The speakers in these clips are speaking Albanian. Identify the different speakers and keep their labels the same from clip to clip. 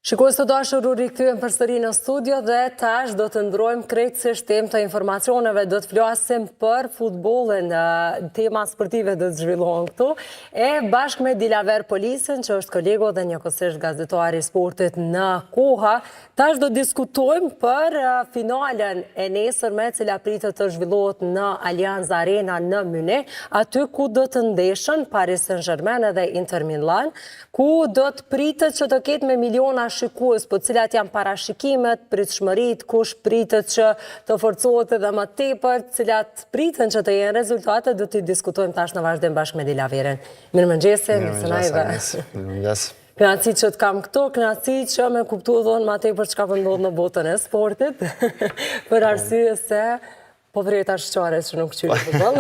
Speaker 1: Shikues të dashur, u rikthyem përsëri në studio dhe tash do të ndrojmë krejtësisht temë të informacioneve. Do të flasim për futbollin, tema sportive do të zhvillohen këtu. E bashkë me Dilaver Polisin, që është kolego dhe njëkohësisht gazetari i sportit në Koha, tash do diskutojmë për finalen e nesërme, e cila pritet të zhvillohet në Allianz Arena në Mynih, aty ku do të ndeshën Paris Saint-Germain dhe Inter Milan, ku do të pritet që të ketë me miliona shikues, po cilat janë parashikimet, pritshmërit, kush pritet që të forcohet edhe më tepër, cilat priten që të jenë rezultate, do t'i diskutojmë tash në vazhdim bashkë me Dilaverin. Mirëmëngjese,
Speaker 2: Mirëmëngjes.
Speaker 1: Kënaqësi që të kam këtu, kënaqësi që me kuptu dhonë ma tepër çka po ndodh në botën e sportit, për arsye se po vrej tash qares që nuk qyri futboll.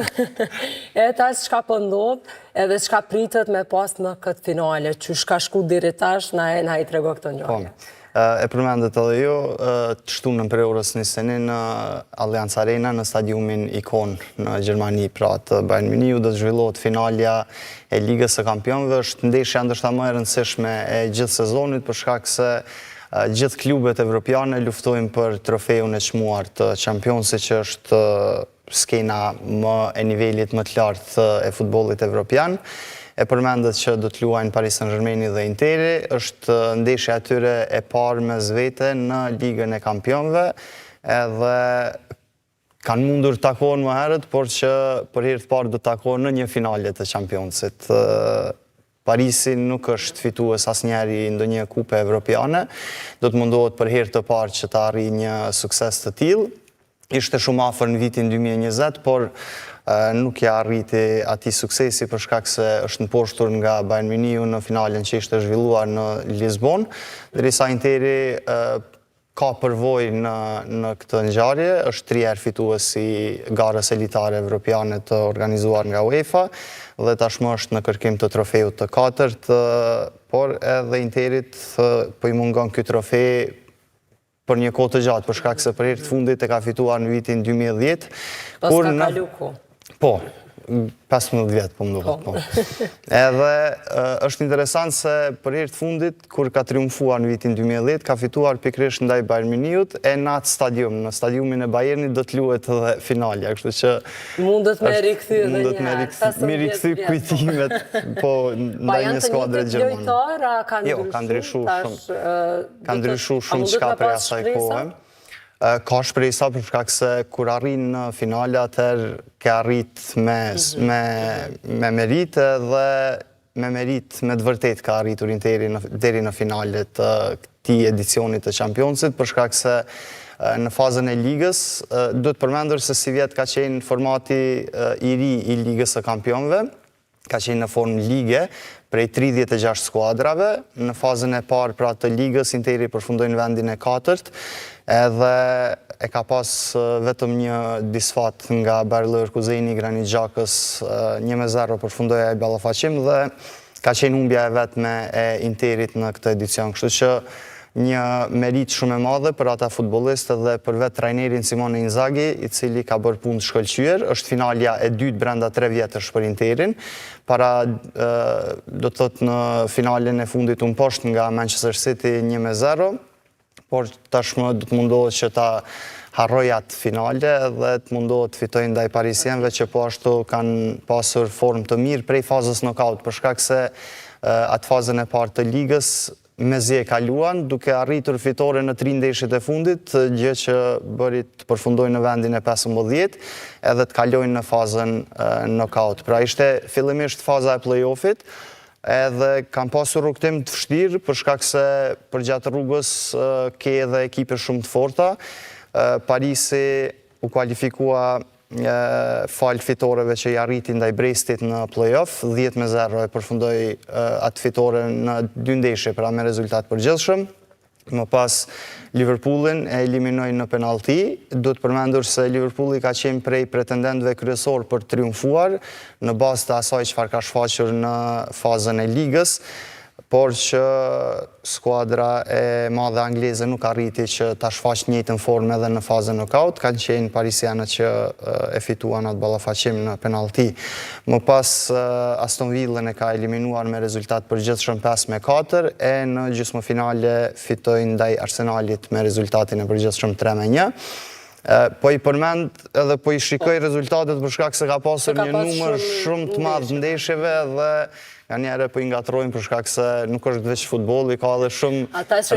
Speaker 1: E tash çka po ndodh, edhe çka pritet me pas në këtë finale, që shka shku deri tash, na i trego këtë ngjarje.
Speaker 2: E përmendet edhe ju, të shtunën për orës 21 në Allianz Arena, në stadiumin Ikon në Gjermani, pra të Bayern Munichu, do të zhvillohet finalja e Ligës së Kampionëve. Është ndeshja ndoshta më e rëndësishme e gjithë sezonit, për shkak se gjithë klubet evropiane luftojnë për trofeun e çmuar të Championsit, që është skena më e nivelit më të lartë e futbollit evropian. E përmendet që do të luajnë Paris Saint-Germain dhe Interi, është ndeshja atyre e parë mes vete në Ligën e Kampionëve, edhe kanë mundur të takohen më herët, por që për herë të parë do të takohen në një finale të Championsit. Parisi nuk është fitues asnjëherë ndonjë kupe evropiane, do të mundohet për herë të parë që të arrijë një sukses të tillë. Ishte shumë afër në vitin 2020, por nuk ja arriti atij suksesi për shkak se është mposhtur nga Bayern Munichu në finalen që ishte zhvilluar në Lisbon, derisa Interi ka përvojë në këtë ngjarje, është 3 herë fituesi garës elitare evropiane të organizuar nga UEFA dhe tashmë është në kërkim të trofeut të 4, por edhe Interit po i mungon ky trofe për një kohë të gjatë, për shkak se për herë të fundit e ka fituar në vitin 2010.
Speaker 1: Pas ka kalu ku?
Speaker 2: Po, 15 vjetë po më duhet. Edhe është interesant se për herë të fundit, kur ka triumfuar në vitin 2010, ka fituar pikërisht ndaj Bayern Munichut e në atë stadium. Në stadiumin e Bayernit do të luhet edhe finalja, kështu që
Speaker 1: mundet me rikthy edhe një herë.
Speaker 2: Mi rikthy kujtimet, po ndaj një skuadre gjermane.
Speaker 1: Jo, ka ndryshu
Speaker 2: shumë. Ka ndryshu shumë çka prej asaj kohe. Ka shpresa për shkak se kur arrin në finale, atëherë ke arrit me merite dhe me merit me të vërtet ka arritur Interi deri në finale të këtij edicionit të Championsit, për shkak se në fazën e ligës duhet përmendur se si vjet ka qenë formati i ri i Ligës së Kampionëve, ka qenë në formë lige prej 36 skuadrave. Në fazën e parë pra të ligës, Interi përfundoi në vendin e 4, edhe e ka pas vetëm një disfat nga Bayer Leverkuseni, Granit Xhakës, 1-0 përfundoi ai ballafaqim dhe ka qenë humbja e vetme e Interit në këtë edicion. Kështu që një merit shumë e madhe për ata futbollistë dhe për vetë trajnerin Simone Inzaghi, i cili ka bërë punë të shkëlqyer. Është finalja e dytë brenda 3 vjetësh për Interin. Para do të thotë në finalen e fundit u mposht nga Manchester City 1-0, por tashmë do të mundohet që ta harroj atë finale dhe të mundohet të fitojnë ndaj parisienëve që po ashtu kanë pasur formë të mirë prej fazës knockout, për shkak se atë fazën e parë të ligës mezi e kaluan, duke arritur fitore në 3 ndeshjet e fundit, gjë që bëri të përfundojnë në vendin e 15, edhe të kalojnë në fazën knockout. Pra ishte fillimisht faza e play-offit, edhe kam pasur rrugtim të vështirë, për shkak se përgjatë rrugës ke edhe ekipe shumë të forta. Parisi u kualifikua falë fitoreve që i arriti ndaj Brestit në play-off, 10-0 e përfundoi atë fitore në 2 ndeshje, pra me rezultat përgjithshëm. Më pas Liverpoolin e eliminoi në penalti. Duhet përmendur se Liverpooli ka qenë prej pretendentëve kryesor për të triumfuar në bazë të asaj çfarë ka shfaqur në fazën e ligës, por që skuadra e madhe angleze nuk arriti që ta shfaq njëjtën formë edhe në fazën knockout, kanë qenë parisianët që e fituan atë ballafaqim në penallti. Më pas Aston Villën e ka eliminuar me rezultat përgjithshëm 5-4 e në gjysmëfinale fitoi ndaj Arsenalit me rezultatin e përgjithshëm 3-1. Po i përmend edhe po i shikoj rezultatet për shkak se ka pasur një numër shumë të madh ndeshjeve dhe nga njëherë po i ngatrojmë për shkak se nuk është veç futbolli, ka edhe shumë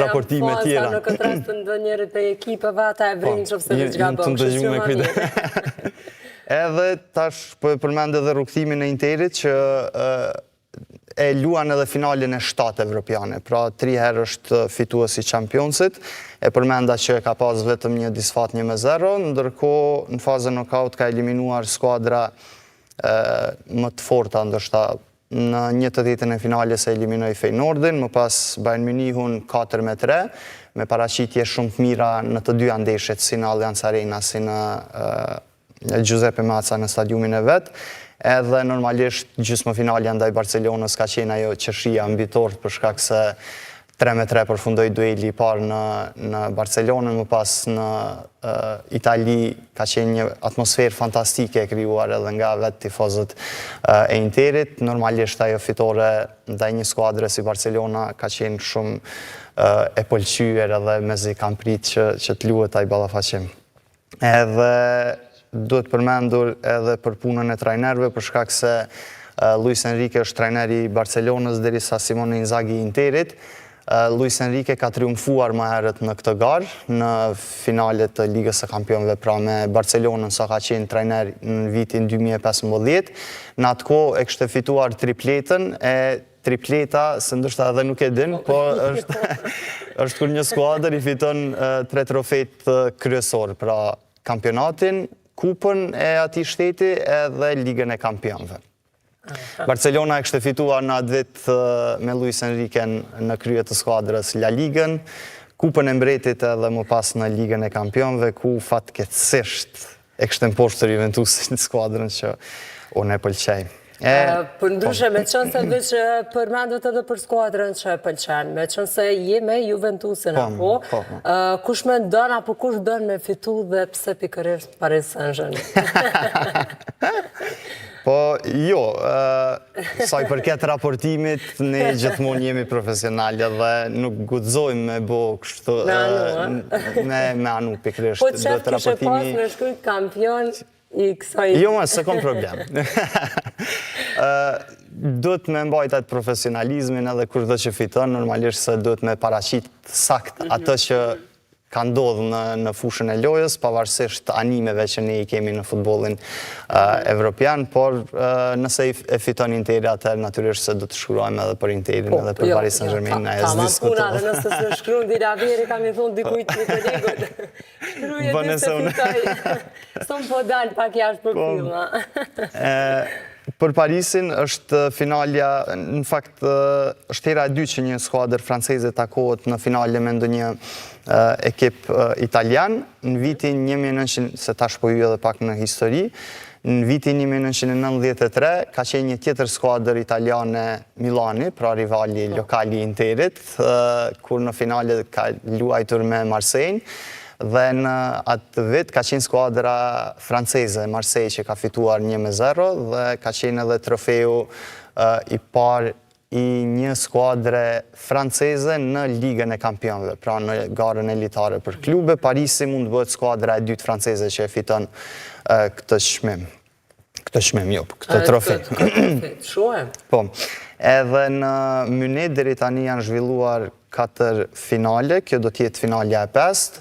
Speaker 2: raportime tjera.
Speaker 1: Ata që janë në këtë rast të ndonjërit të ekipeve, ata e vrinë nëse diçka gabon.
Speaker 2: Të ndëgju me kujdes. Edhe tash po e përmend edhe rrugtimin e Interit që e luan edhe finalen e 7 evropiane, pra 3 herë është fituesi Championsit, e përmenda që ka pas vetëm një disfat 1-0, ndërkohë në fazën knockout ka eliminuar skuadra më të forta ndoshta në 1/8 e finales e eliminoi Feyenoordin, më pas Bayern Munichun 4-3, me paraqitje shumë të mira në të dyja ndeshjet, si në Allianz Arena, si në Giuseppe Meazza në stadiumin e vet. Edhe normalisht gjysmëfinalja ndaj Barcelonës ka qenë ajo qeshia mbitorë për shkak se 3-3 përfundoi dueli i parë në Barcelonën, më pas në Itali ka qenë një atmosferë fantastike e krijuar edhe nga vetë tifozët e Interit. Normalisht ajo fitore ndaj një skuadre si Barcelona ka qenë shumë e pëlqyer edhe mezi kam prit që të luhet ai ballafaqim. Edhe duhet përmendur edhe për punën e trajnerëve për shkak se Luis Enrique është trajneri i Barcelonës derisa Simone Inzaghi i Interit. Luis Enrique ka triumfuar më herët në këtë garë në finalet të Ligës së Kampionëve, pra me Barcelonën sa ka qenë trajner në vitin 2015. Në atë kohë e kishte fituar tripletën e tripleta, se ndoshta edhe nuk e din, po është kur një skuadër i fiton 3 trofejt kryesor, pra kampionatin, kupën e atij shteti edhe Ligën e Kampionëve. Barcelona e kishte fituar në atë vit me Luis Enrique në krye të skuadrës La Ligën, kupën e mbretit edhe më pas në Ligën e Kampionëve, ku fatkeqësisht e kishte mposhtur Juventusin skuadrën që unë e pëlqej.
Speaker 1: Për ndryshe, me qënë se veç përmendet edhe për skuadrën që e pëlqen, me qënë se je me Juventusin, apo, kush me ndon, apo kush dën me fitu dhe pse pikërisht Paris Saint-Germain?
Speaker 2: Po, jo, sa i përket raportimit, ne gjithmonë jemi profesionale dhe nuk guxojmë me bo kështu, me anu pikërisht.
Speaker 1: Po qëfë kështë pas me shkujt kampion i kësaj...
Speaker 2: Jo, se kom problem. Duhet me mbajt atë profesionalizmin edhe kur dhe që fiton, normalisht se duhet me paraqit sakt atë që ka ndodhë në fushën e lojës, pavarësisht animeve që ne i kemi në futbollin evropian, por nëse e fiton Interi, atëherë natyrisht se do të shkruajmë edhe për Interin edhe për Paris Saint-Germain.
Speaker 1: Tamam puna, dhe nëse se shkruan dira veri, kam i thonë dikujt një kolegët. Shkruje dhe se fitoj. Sëm po dalë pak jashtë për filma.
Speaker 2: Për Parisin është finalja, në fakt është hera e dytë që një skuadër franceze takohet në finale me ndonjë ekip italian. Në vitin 1900, se tash po ju edhe pak në histori, në vitin 1993 ka qenë një tjetër skuadër italiane, Milani, pra rivali lokali Interit, kur në finale ka luajtur me Marseille. Dhe në atë vit ka qenë skuadra franceze, Marseille, që ka fituar 1-0 dhe ka qenë edhe trofeu i parë i një skuadre franceze në Ligën e Kampionëve, pra në garën elitare për klube. Parisi mund të bëhet skuadra e dytë franceze që e fiton këtë çmim. Këtë çmim, jo, këtë trofe.
Speaker 1: Shohem.
Speaker 2: Po. Edhe në Munich deri tani janë zhvilluar 4 finale, kjo do të jetë finalja e 5.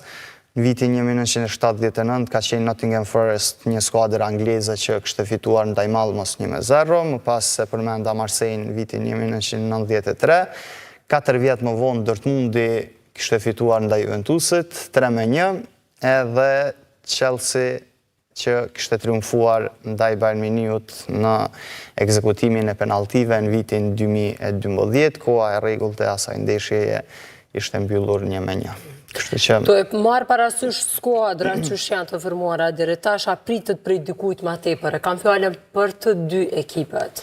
Speaker 2: Në vitin 1979 ka qenë Nottingham Forest, një skuadër angleze që kishte fituar ndaj Malmës 1-0, më pas se përmenda Marseille në vitin 1993. 4 vjet më vonë Dortmundi kishte fituar ndaj Juventusit 3-1, edhe Chelsea që kishte triumfuar ndaj Bayern Munichut në ekzekutimin e penaltive në vitin 2012, koha e rregullt e asaj ndeshjeje ishte mbyllur 1-1.
Speaker 1: To e marë parasysh skuadra që janë të formuara deri tash, a pritet prej dikujt ma tepër, e kam fjallën për të dy ekipet.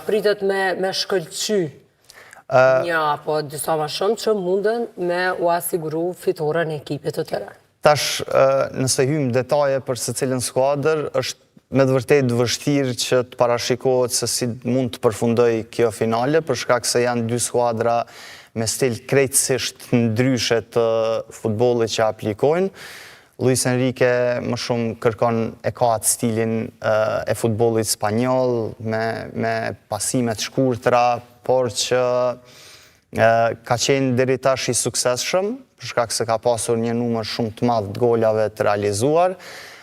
Speaker 1: Pritet me shkëlqy. Një apo disa ma shumë që mundën me u asiguru fitoren e ekipit të tëre.
Speaker 2: Tash, nëse hymë detaje për se cilën skuadër, është me të vërtet vështirë që të parashikohet se si mund të përfundoj kjo finale, për shkak se janë dy skuadra me stil krejtësisht ndryshe të futbollit që aplikojnë. Luis Enrique më shumë kërkon e ka atë stilin e futbollit spanjoll me pasimet shkurtra, por që ka qenë deri tash i suksesshëm, për shkak se ka pasur një numër shumë të madh të golave të realizuar.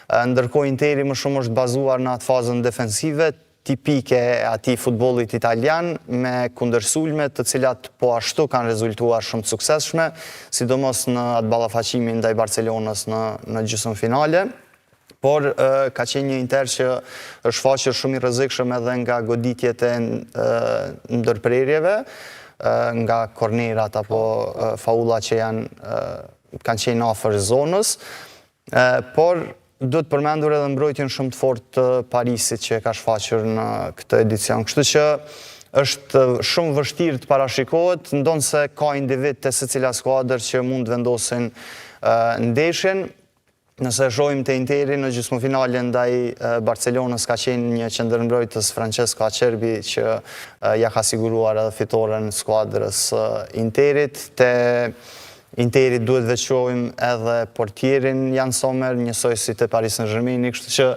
Speaker 2: Ndërkohë Interi më shumë është bazuar në atë fazën defensive, tipike e atij futbollit italian, me kundërsulme të cilat po ashtu kanë rezultuar shumë të suksesshme, sidomos në atë ballafaqimin ndaj Barcelonës në gjysmëfinale. Por ka qenë një Inter që është shfaqur shumë i rrezikshëm edhe nga goditjet e ndërprerjeve, nga kornerat apo faullat që kanë qenë afër zonës, por duhet përmendur edhe mbrojtjen shumë të fortë të Parisit që e ka shfaqur në këtë edicion. Kështu që është shumë vështirë të parashikohet, ndonse ka individ të secila skuadër që mund vendosin ndeshjen. Nëse shohim te Interi në gjysmëfinale ndaj Barcelonës ka qenë një qendërmbrojtës Francesco Acerbi që ja ka siguruar edhe fitoren skuadrës Interit. Te Interit duhet veçojmë edhe portierin Jan Sommer, njësoj si te Paris Saint-Germain, kështu që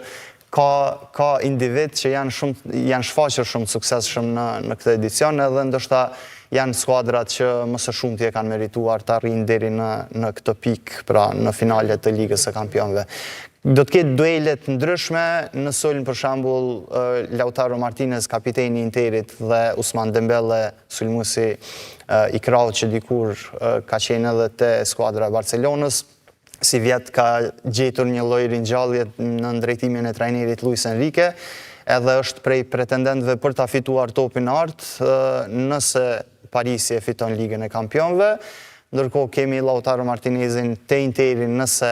Speaker 2: ka individ që janë shfaqur shumë të suksesshëm në këtë edicion, edhe ndoshta janë skuadrat që më së shumti e kanë merituar të arrijnë deri në këtë pikë, pra në finalet të Ligës së Kampionëve. Do të ketë duelet ndryshme, në sulm për shembull Lautaro Martinez, kapiteni i Interit, dhe Ousmane Dembele, sulmuesi i krahut që dikur ka qenë edhe te skuadra e Barcelonës, si vjet ka gjetur një lloj ringjallje në drejtimin e trajnerit Luis Enrique, edhe është prej pretendentëve për ta fituar topin e artë nëse Parisi e fiton Ligën e Kampionëve. Ndërkohë kemi Lautaro Martinezin te Interi nëse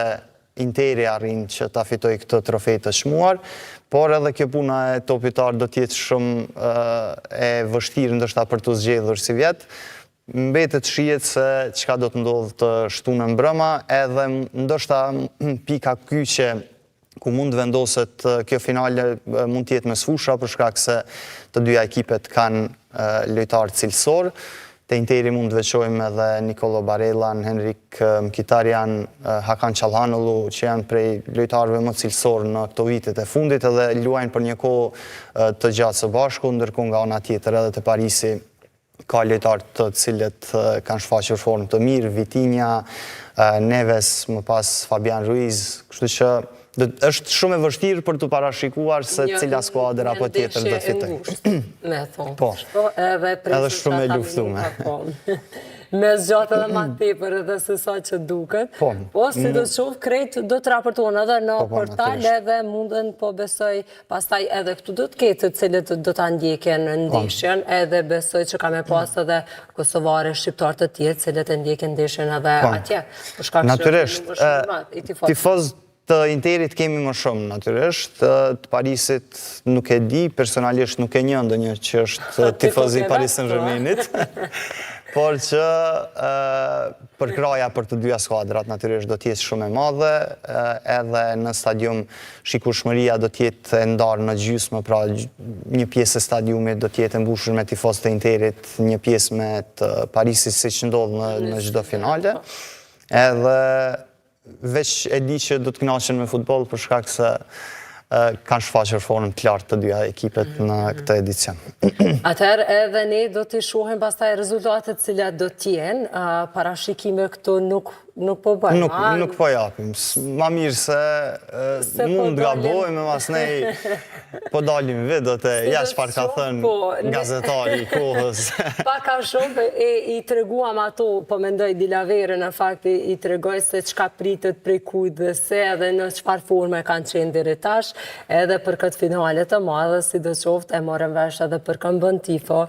Speaker 2: Interi arrin që ta fitoj këtë trofej të çmuar, por edhe kjo puna e topitar do t'jetë shumë e vështirë ndoshta për t'u zgjedhur si vjet. Mbetet shihet se çka do të ndodhë të shtunën mbrëmë, edhe ndoshta pika kyçe ku mund vendoset kjo finale mund të jetë mes fusha, për shkak se të dyja ekipet kanë lojtarë cilësor. Te Interi mund të veçojmë edhe Nicolo Barellan, Henrik Mkhitaryan, Hakan Çalhanoğlu, që janë prej lojtarëve më cilësor në këto vitet e fundit, edhe luajnë për një kohë të gjatë së bashku, ndërkohë nga ana tjetër edhe te Parisi ka lojtarë të cilët kanë shfaqur formë të mirë, Vitinha, Neves, më pas Fabian Ruiz, kështu që është shumë e vështirë për të parashikuar se cila skuadër apo tjetër do të fitojë.
Speaker 1: Me thonë.
Speaker 2: Po, edhe shumë e luftume.
Speaker 1: Me zgjatë edhe ma tepër edhe se sa që duket. Po, si do të qoftë krejt do të raportohen edhe në portal edhe munden po besoj, pastaj edhe këtu do të ketë të cilët do ta ndjekin ndeshjen, edhe besoj që ka me pas edhe kosovare shqiptar të tjerë cilët e ndjekin ndeshjen edhe atje.
Speaker 2: Natyrisht, tifoz të Interit kemi më shumë, natyrisht, të Parisit nuk e di, personalisht nuk e njeh ndonjë që është tifozi i Paris Saint-Germainit, por që përkraja për të dyja skuadrat natyrisht do të jetë shumë e madhe, edhe në stadium shikueshmëria do të jetë e ndarë në gjysmë, pra një pjesë e stadiumit do të jetë e mbushur me tifozë të Interit, një pjesë me të Parisit, siç ndodh në çdo finale. Edhe veç e di që do të kënaqen me futboll për shkak se kanë shfaqur formë të lartë të dyja ekipet në këtë edicion.
Speaker 1: Atëherë edhe ne do të shohim pastaj rezultatet cilat do të jenë, parashikime këtu nuk po bëjmë.
Speaker 2: Nuk po japim. Ma mirë se mund gabojmë, mas nej po dalim videot e ja çfarë ka thënë gazetari i kohës.
Speaker 1: Pak a shumë i treguam ato, po mendoj Dilavere në fakt i tregoj se çka pritet prej kujt dhe se edhe në çfarë forme kanë qenë deri tash, edhe për këtë finale të madhe, sidoqoftë e morëm vesh edhe për këmbën tifo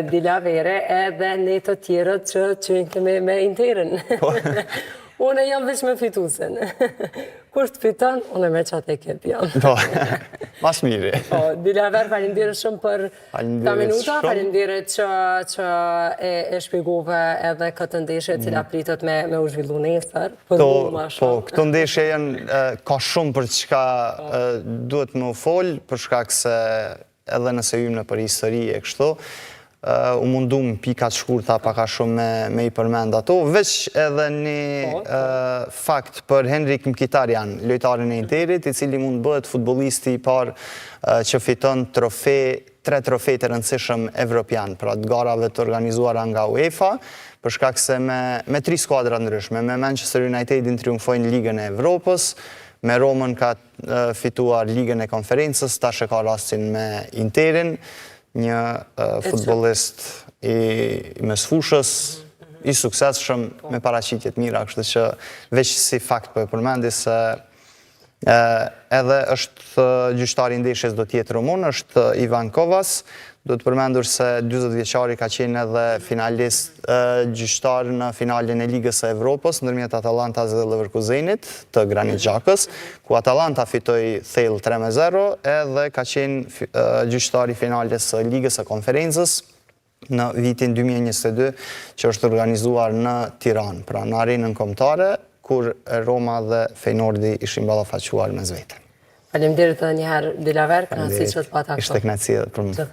Speaker 1: Dilavere, edhe ne të tjerët që kemi me Interin. Unë jam veç me fitusen. Kur të fiton, unë me qatë e kep jam.
Speaker 2: Po, mas miri.
Speaker 1: Dilaver, falimderit shumë për ta minuta, falimderit që e shpjegove edhe këtë ndeshje cila pritet me u zhvillu nesër.
Speaker 2: Po, këtë ndeshje ka shumë për çka duhet më folë, për shkak se edhe nëse hymë në për histori e kështu, u mundum pikat shkurta paka shumë me i përmend ato, veç edhe një fakt për Henrik Mkhitaryan, lojtarin e Interit, i cili mund bëhet futbollisti i parë që fiton tre trofe të rëndësishëm evropian, pra të garave të organizuara nga UEFA, për shkak se me 3 skuadra ndryshme, me Manchester Unitedin triumfojnë Ligën e Evropës, me Romën ka fituar Ligën e Konferencës, tash e ka rastin me Interin, një futbollist i mesfushës, i suksesshëm, me paraqitje të mira, kështu që veç si fakt po e përmendi se edhe është gjyqtari i ndeshjes do të jetë rumun, është Ivan Kovas, do të përmendur se 40 vjeçari ka qenë edhe finalist gjyqtar në finalen e Ligës së Evropës ndërmjet Atalantas dhe Leverkusenit të Granit Xhakës, ku Atalanta fitoi thellë 3-0 edhe ka qenë gjyqtar i finales së Ligës së Konferencës në vitin 2022 që është organizuar në Tiranë, pra në arenën kombëtare, kur Roma dhe Feyenoordi ishin ballafaquar mes vete.
Speaker 1: Faleminderit edhe një herë Dilaver, kënaqësi që të pata këtu.
Speaker 2: Ishte kënaqësi edhe për mua.